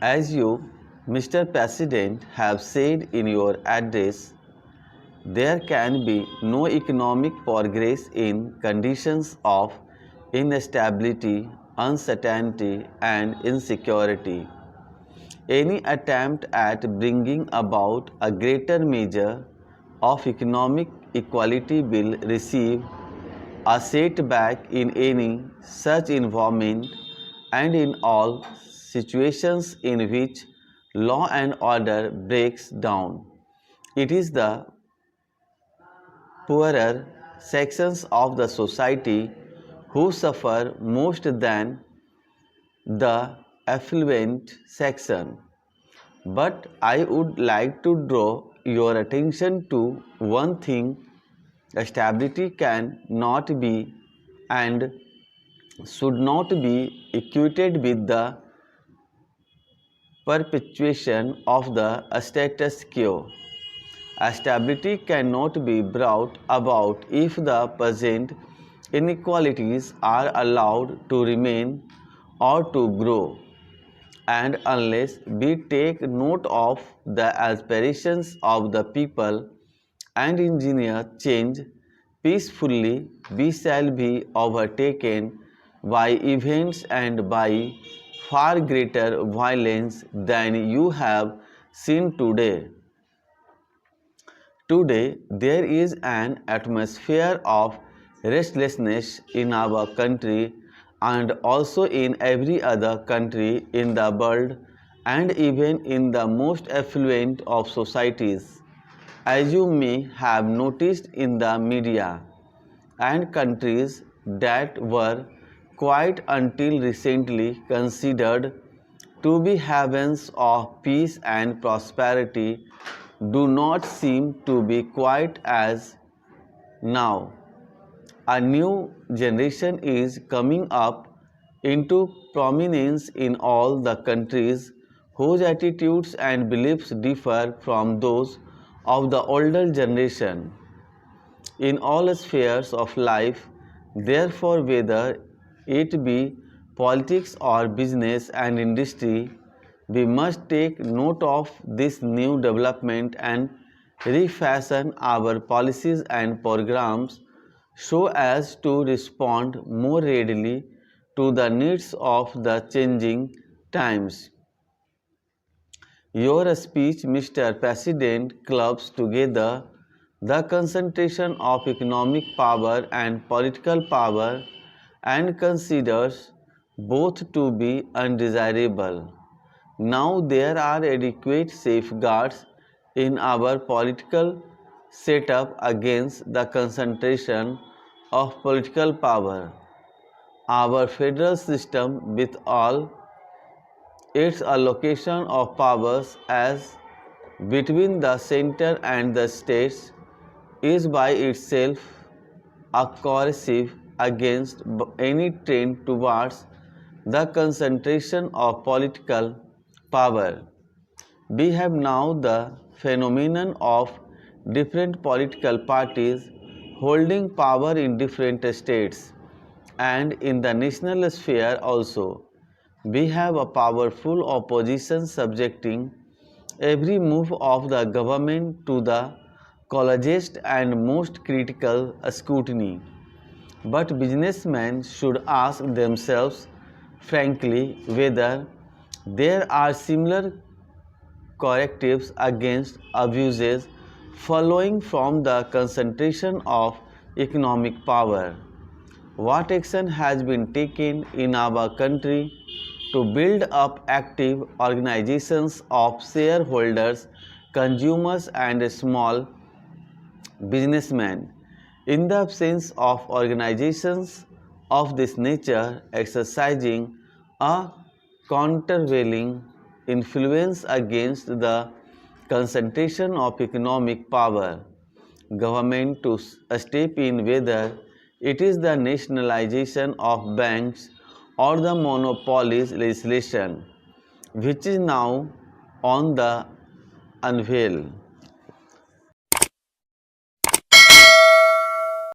As you, Mr. President, have said in your address, there can be no economic progress in conditions of instability, uncertainty, and insecurity. Any attempt at bringing about a greater measure of economic equality will receive a setback in any such environment and in all situations in which law and order breaks down. It is the poorer sections of the society who suffer most than the affluent section. But I would like to draw your attention to one thing: stability can not be and should not be equated with the perpetuation of the status quo. Stability cannot be brought about if the present inequalities are allowed to remain or to grow, and unless we take note of the aspirations of the people and engineer change peacefully, we shall be overtaken by events and by far greater violence than you have seen today. Today, there is an atmosphere of restlessness in our country and also in every other country in the world and even in the most affluent of societies. As you may have noticed in the media, and countries that were quite until recently considered to be havens of peace and prosperity do not seem to be quite as now. A new generation is coming up into prominence in all the countries whose attitudes and beliefs differ from those of the older generation. In all spheres of life, therefore, whether it be politics or business and industry, we must take note of this new development and refashion our policies and programs so as to respond more readily to the needs of the changing times. Your speech, Mr. President, clubs together the concentration of economic power and political power and considers both to be undesirable. Now there are adequate safeguards in our political setup against the concentration of political power. Our federal system, with all its allocation of powers as between the center and the states, is by itself a corrosive against any trend towards the concentration of political power. We have now the phenomenon of different political parties holding power in different states and in the national sphere also. We have a powerful opposition subjecting every move of the government to the closest and most critical scrutiny. But businessmen should ask themselves frankly whether there are similar correctives against abuses following from the concentration of economic power. What action has been taken in our country to build up active organizations of shareholders, consumers, and small businessmen? In the absence of organizations of this nature exercising a countervailing influence against the concentration of economic power, government to step in, whether it is the nationalization of banks or the monopolies legislation, which is now on the unveil.